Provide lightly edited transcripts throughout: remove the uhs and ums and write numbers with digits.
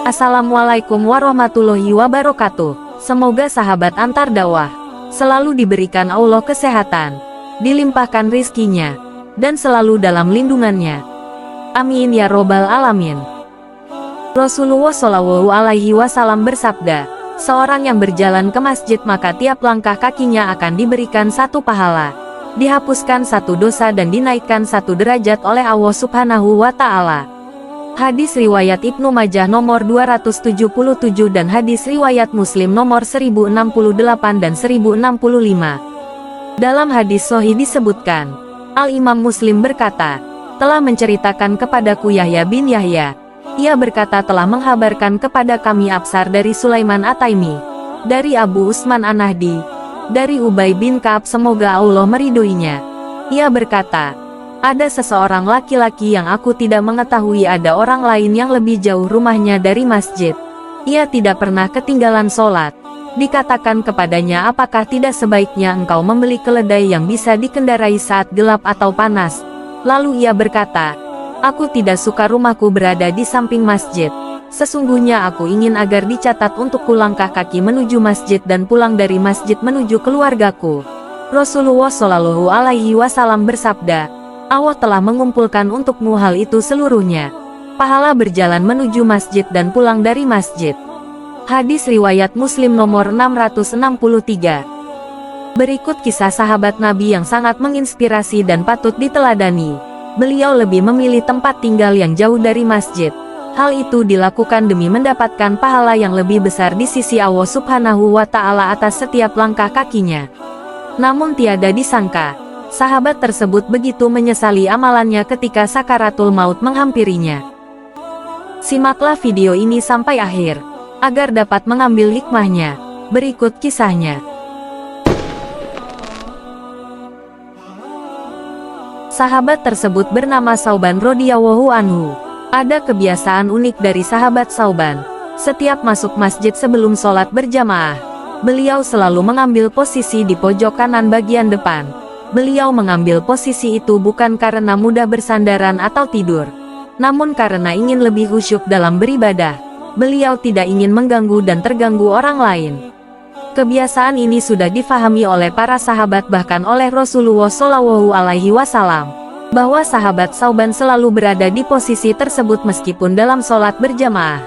Assalamualaikum warahmatullahi wabarakatuh. Semoga sahabat antar dakwah selalu diberikan Allah kesehatan, dilimpahkan rizkinya, dan selalu dalam lindungannya. Amin ya robbal alamin. Rasulullah Shallallahu Alaihi Wasallam bersabda, seorang yang berjalan ke masjid maka tiap langkah kakinya akan diberikan satu pahala, dihapuskan satu dosa dan dinaikkan satu derajat oleh Allah Subhanahu wa Ta'ala. Hadis riwayat Ibnu Majah nomor 277 dan hadis riwayat Muslim nomor 1068 dan 1065. Dalam hadis sahih disebutkan, Al-Imam Muslim berkata, telah menceritakan kepadaku Yahya bin Yahya. Ia berkata telah menghabarkan kepada kami Absar dari Sulaiman At-Taimi, dari Abu Usman An-Nahdi, dari Ubay bin Ka'ab semoga Allah meridhoinya. Ia berkata, ada seseorang laki-laki yang aku tidak mengetahui ada orang lain yang lebih jauh rumahnya dari masjid. Ia tidak pernah ketinggalan sholat. Dikatakan kepadanya apakah tidak sebaiknya engkau membeli keledai yang bisa dikendarai saat gelap atau panas. Lalu ia berkata, aku tidak suka rumahku berada di samping masjid. Sesungguhnya aku ingin agar dicatat untuk kulangkah kaki menuju masjid dan pulang dari masjid menuju keluargaku. Rasulullah Shallallahu Alaihi Wasallam bersabda, Allah telah mengumpulkan untukmu hal itu seluruhnya. Pahala berjalan menuju masjid dan pulang dari masjid. Hadis riwayat Muslim nomor 663. Berikut kisah sahabat Nabi yang sangat menginspirasi dan patut diteladani. Beliau lebih memilih tempat tinggal yang jauh dari masjid. Hal itu dilakukan demi mendapatkan pahala yang lebih besar di sisi Allah Subhanahu wa Ta'ala atas setiap langkah kakinya. Namun tiada disangka, sahabat tersebut begitu menyesali amalannya ketika sakaratul maut menghampirinya. Simaklah video ini sampai akhir, agar dapat mengambil hikmahnya. Berikut kisahnya. Sahabat tersebut bernama Sauban radhiyallahu anhu. Ada kebiasaan unik dari sahabat Sauban. Setiap masuk masjid sebelum sholat berjamaah, beliau selalu mengambil posisi di pojok kanan bagian depan. Beliau mengambil posisi itu bukan karena mudah bersandaran atau tidur, namun karena ingin lebih khusyuk dalam beribadah. Beliau tidak ingin mengganggu dan terganggu orang lain. Kebiasaan ini sudah difahami oleh para sahabat bahkan oleh Rasulullah Shallallahu Alaihi Wasallam, bahwa sahabat Sauban selalu berada di posisi tersebut meskipun dalam sholat berjamaah.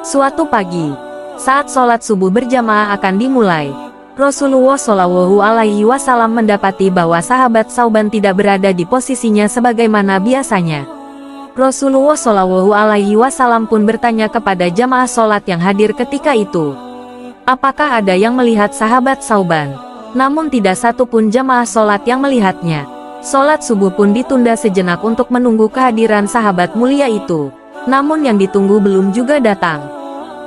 Suatu pagi, saat sholat subuh berjamaah akan dimulai, Rasulullah Shallallahu Alaihi Wasallam mendapati bahwa sahabat Sauban tidak berada di posisinya sebagaimana biasanya. Rasulullah Shallallahu Alaihi Wasallam pun bertanya kepada jamaah sholat yang hadir ketika itu, apakah ada yang melihat sahabat Sauban? Namun tidak satu pun jamaah sholat yang melihatnya. Sholat subuh pun ditunda sejenak untuk menunggu kehadiran sahabat mulia itu. Namun yang ditunggu belum juga datang.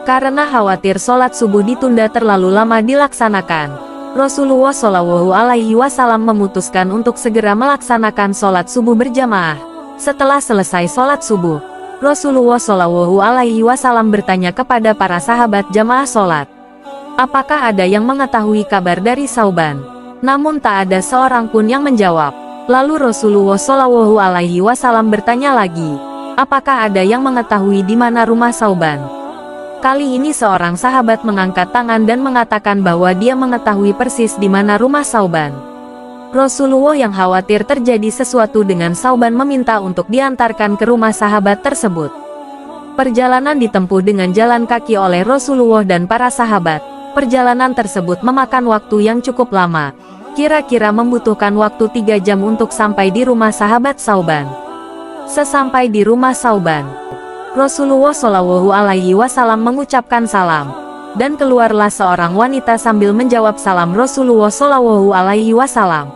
Karena khawatir sholat subuh ditunda terlalu lama dilaksanakan, Rasulullah Shallallahu Alaihi Wasallam memutuskan untuk segera melaksanakan sholat subuh berjamaah. Setelah selesai sholat subuh, Rasulullah Shallallahu Alaihi Wasallam bertanya kepada para sahabat jamaah sholat, apakah ada yang mengetahui kabar dari Sauban? Namun tak ada seorang pun yang menjawab. Lalu Rasulullah Shallallahu Alaihi Wasallam bertanya lagi, apakah ada yang mengetahui di mana rumah Sauban? Kali ini seorang sahabat mengangkat tangan dan mengatakan bahwa dia mengetahui persis di mana rumah Sauban. Rasulullah yang khawatir terjadi sesuatu dengan Sauban meminta untuk diantarkan ke rumah sahabat tersebut. Perjalanan ditempuh dengan jalan kaki oleh Rasulullah dan para sahabat. Perjalanan tersebut memakan waktu yang cukup lama. Kira-kira membutuhkan waktu 3 jam untuk sampai di rumah sahabat Sauban. Sesampai di rumah Sauban, Rasulullah Shallallahu Alaihi Wasallam mengucapkan salam, dan keluarlah seorang wanita sambil menjawab salam Rasulullah Shallallahu Alaihi Wasallam.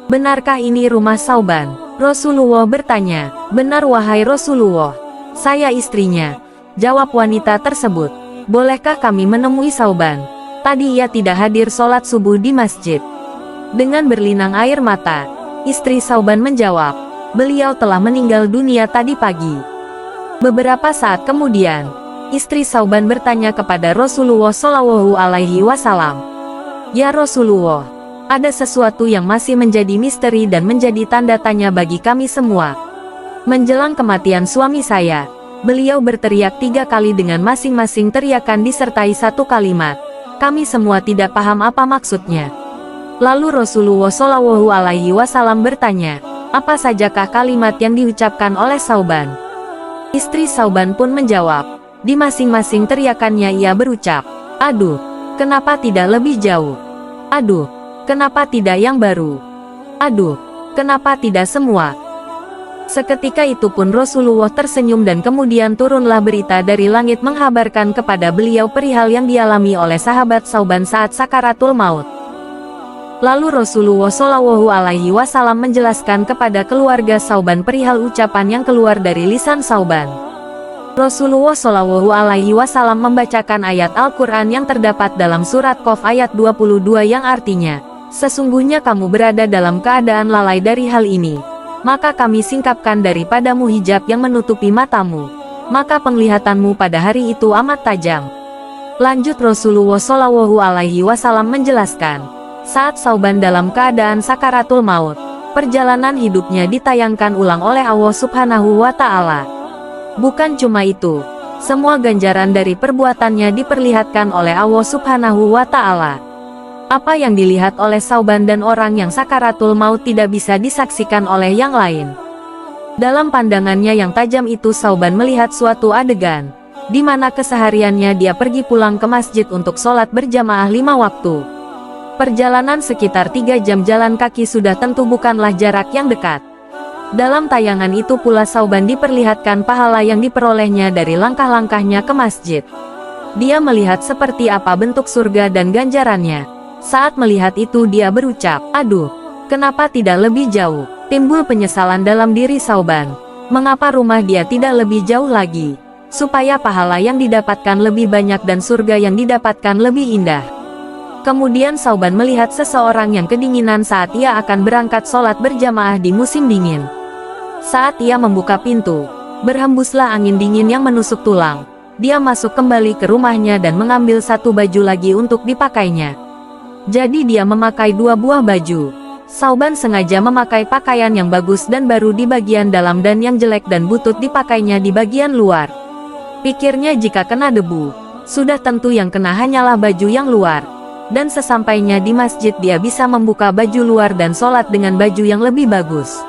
Benarkah ini rumah Sauban? Rasulullah bertanya. Benar wahai Rasulullah, saya istrinya, jawab wanita tersebut. Bolehkah kami menemui Sauban? Tadi ia tidak hadir sholat subuh di masjid. Dengan berlinang air mata, istri Sauban menjawab, beliau telah meninggal dunia tadi pagi. Beberapa saat kemudian, istri Sauban bertanya kepada Rasulullah Shallallahu Alaihi Wasallam, ya Rasulullah, ada sesuatu yang masih menjadi misteri dan menjadi tanda tanya bagi kami semua. Menjelang kematian suami saya, Beliau berteriak 3 kali dengan masing-masing teriakan disertai satu kalimat. Kami semua tidak paham apa maksudnya. Lalu Rasulullah Shallallahu Alaihi Wasallam bertanya, apa sajakah kalimat yang diucapkan oleh Sauban? Istri Sauban pun menjawab, di masing-masing teriakannya ia berucap, aduh, kenapa tidak lebih jauh? Aduh, kenapa tidak yang baru? Aduh, kenapa tidak semua? Seketika itu pun Rasulullah tersenyum dan kemudian turunlah berita dari langit menghabarkan kepada beliau perihal yang dialami oleh sahabat Sauban saat sakaratul maut. Lalu Rasulullah Shallallahu Alaihi Wasallam menjelaskan kepada keluarga Sauban perihal ucapan yang keluar dari lisan Sauban. Rasulullah Shallallahu Alaihi Wasallam membacakan ayat Al-Quran yang terdapat dalam surat Qaf ayat 22 yang artinya, sesungguhnya kamu berada dalam keadaan lalai dari hal ini, maka kami singkapkan daripadamu hijab yang menutupi matamu, maka penglihatanmu pada hari itu amat tajam. Lanjut Rasulullah Shallallahu Alaihi Wasallam menjelaskan, saat Sauban dalam keadaan sakaratul maut, perjalanan hidupnya ditayangkan ulang oleh Allah Subhanahu wa Ta'ala. Bukan cuma itu, semua ganjaran dari perbuatannya diperlihatkan oleh Allah Subhanahu wa Ta'ala. Apa yang dilihat oleh Sauban dan orang yang sakaratul maut tidak bisa disaksikan oleh yang lain. Dalam pandangannya yang tajam itu Sauban melihat suatu adegan, di mana kesehariannya dia pergi pulang ke masjid untuk sholat berjamaah 5 waktu. Perjalanan sekitar 3 jam jalan kaki sudah tentu bukanlah jarak yang dekat. Dalam tayangan itu pula Sauban diperlihatkan pahala yang diperolehnya dari langkah-langkahnya ke masjid. Dia melihat seperti apa bentuk surga dan ganjarannya. Saat melihat itu dia berucap, aduh, kenapa tidak lebih jauh? Timbul penyesalan dalam diri Sauban. Mengapa rumah dia tidak lebih jauh lagi? Supaya pahala yang didapatkan lebih banyak dan surga yang didapatkan lebih indah. Kemudian Sauban melihat seseorang yang kedinginan saat ia akan berangkat sholat berjamaah di musim dingin. Saat ia membuka pintu, berhembuslah angin dingin yang menusuk tulang. Dia masuk kembali ke rumahnya dan mengambil satu baju lagi untuk dipakainya. Jadi dia memakai 2 buah baju. Sauban sengaja memakai pakaian yang bagus dan baru di bagian dalam dan yang jelek dan butut dipakainya di bagian luar. Pikirnya jika kena debu, sudah tentu yang kena hanyalah baju yang luar. Dan sesampainya di masjid dia bisa membuka baju luar dan sholat dengan baju yang lebih bagus.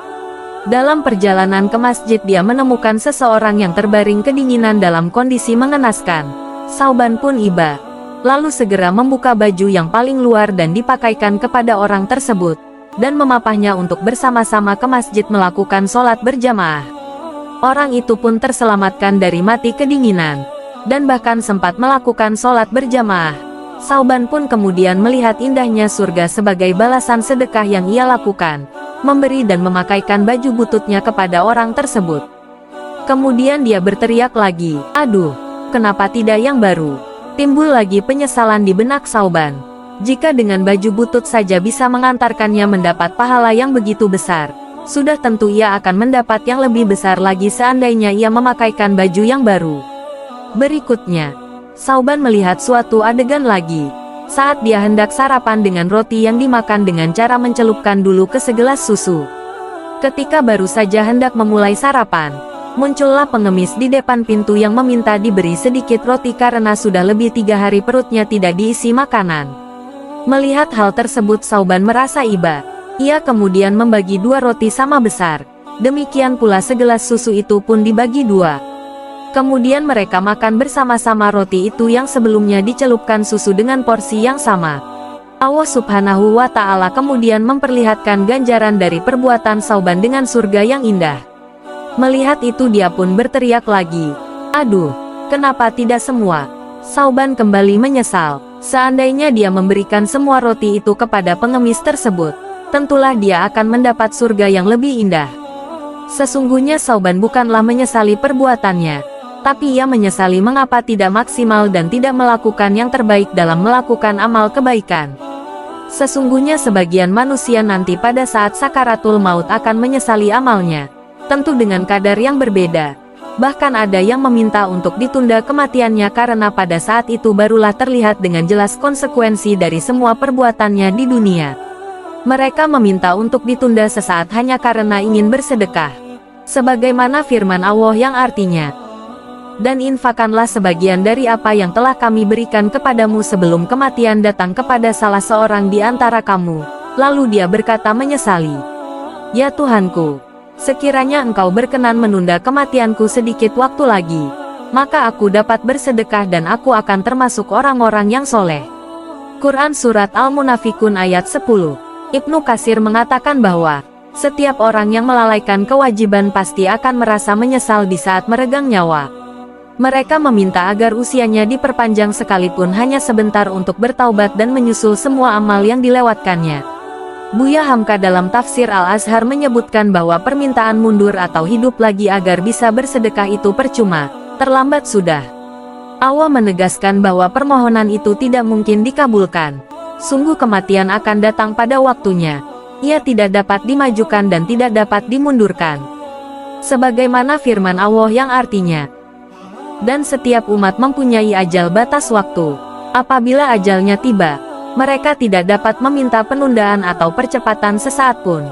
Dalam perjalanan ke masjid dia menemukan seseorang yang terbaring kedinginan dalam kondisi mengenaskan. Sauban pun iba, lalu segera membuka baju yang paling luar dan dipakaikan kepada orang tersebut, dan memapahnya untuk bersama-sama ke masjid melakukan sholat berjamaah. Orang itu pun terselamatkan dari mati kedinginan, dan bahkan sempat melakukan sholat berjamaah. Sauban pun kemudian melihat indahnya surga sebagai balasan sedekah yang ia lakukan, memberi dan memakaikan baju bututnya kepada orang tersebut. Kemudian dia berteriak lagi, aduh, kenapa tidak yang baru? Timbul lagi penyesalan di benak Sauban. Jika dengan baju butut saja bisa mengantarkannya mendapat pahala yang begitu besar, sudah tentu ia akan mendapat yang lebih besar lagi seandainya ia memakaikan baju yang baru. Berikutnya, Sauban melihat suatu adegan lagi. Saat dia hendak sarapan dengan roti yang dimakan dengan cara mencelupkan dulu ke segelas susu. Ketika baru saja hendak memulai sarapan, muncullah pengemis di depan pintu yang meminta diberi sedikit roti karena sudah lebih 3 hari perutnya tidak diisi makanan. Melihat hal tersebut Sauban merasa iba. Ia kemudian membagi 2 roti sama besar. Demikian pula segelas susu itu pun dibagi 2. Kemudian mereka makan bersama-sama roti itu yang sebelumnya dicelupkan susu dengan porsi yang sama. Allah Subhanahu wa Ta'ala kemudian memperlihatkan ganjaran dari perbuatan Sauban dengan surga yang indah. Melihat itu dia pun berteriak lagi, aduh, kenapa tidak semua? Sauban kembali menyesal. Seandainya dia memberikan semua roti itu kepada pengemis tersebut, tentulah dia akan mendapat surga yang lebih indah. Sesungguhnya Sauban bukanlah menyesali perbuatannya, tapi ia menyesali mengapa tidak maksimal dan tidak melakukan yang terbaik dalam melakukan amal kebaikan. Sesungguhnya sebagian manusia nanti pada saat sakaratul maut akan menyesali amalnya, tentu dengan kadar yang berbeda. Bahkan ada yang meminta untuk ditunda kematiannya karena pada saat itu barulah terlihat dengan jelas konsekuensi dari semua perbuatannya di dunia. Mereka meminta untuk ditunda sesaat hanya karena ingin bersedekah. Sebagaimana firman Allah yang artinya, Dan infakkanlah sebagian dari apa yang telah kami berikan kepadamu sebelum kematian datang kepada salah seorang di antara kamu. Lalu dia berkata menyesali. Ya Tuhanku, sekiranya engkau berkenan menunda kematianku sedikit waktu lagi, maka aku dapat bersedekah dan aku akan termasuk orang-orang yang soleh. Quran Surat Al-Munafikun ayat 10. Ibnu Katsir mengatakan bahwa setiap orang yang melalaikan kewajiban pasti akan merasa menyesal di saat meregang nyawa. Mereka meminta agar usianya diperpanjang sekalipun hanya sebentar untuk bertaubat dan menyusul semua amal yang dilewatkannya. Buya Hamka dalam tafsir Al-Azhar menyebutkan bahwa permintaan mundur atau hidup lagi agar bisa bersedekah itu percuma, terlambat sudah. Allah menegaskan bahwa permohonan itu tidak mungkin dikabulkan. Sungguh kematian akan datang pada waktunya. Ia tidak dapat dimajukan dan tidak dapat dimundurkan. Sebagaimana firman Allah yang artinya, dan setiap umat mempunyai ajal batas waktu. Apabila ajalnya tiba, mereka tidak dapat meminta penundaan atau percepatan sesaat pun.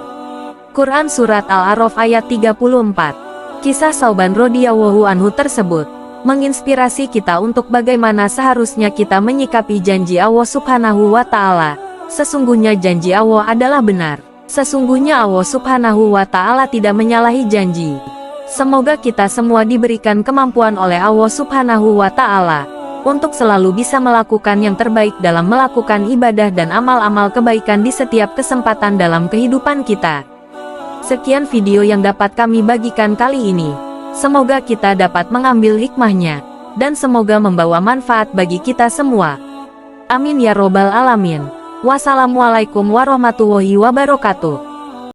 Quran Surat Al-A'raf ayat 34. Kisah Sauban radhiyallahu anhu tersebut menginspirasi kita untuk bagaimana seharusnya kita menyikapi janji Allah Subhanahu wa Ta'ala. Sesungguhnya janji Allah adalah benar. Sesungguhnya Allah Subhanahu wa Ta'ala tidak menyalahi janji. Semoga kita semua diberikan kemampuan oleh Allah Subhanahu wa Ta'ala untuk selalu bisa melakukan yang terbaik dalam melakukan ibadah dan amal-amal kebaikan di setiap kesempatan dalam kehidupan kita. Sekian video yang dapat kami bagikan kali ini. Semoga kita dapat mengambil hikmahnya dan semoga membawa manfaat bagi kita semua. Amin ya robbal alamin. Wassalamualaikum warahmatullahi wabarakatuh.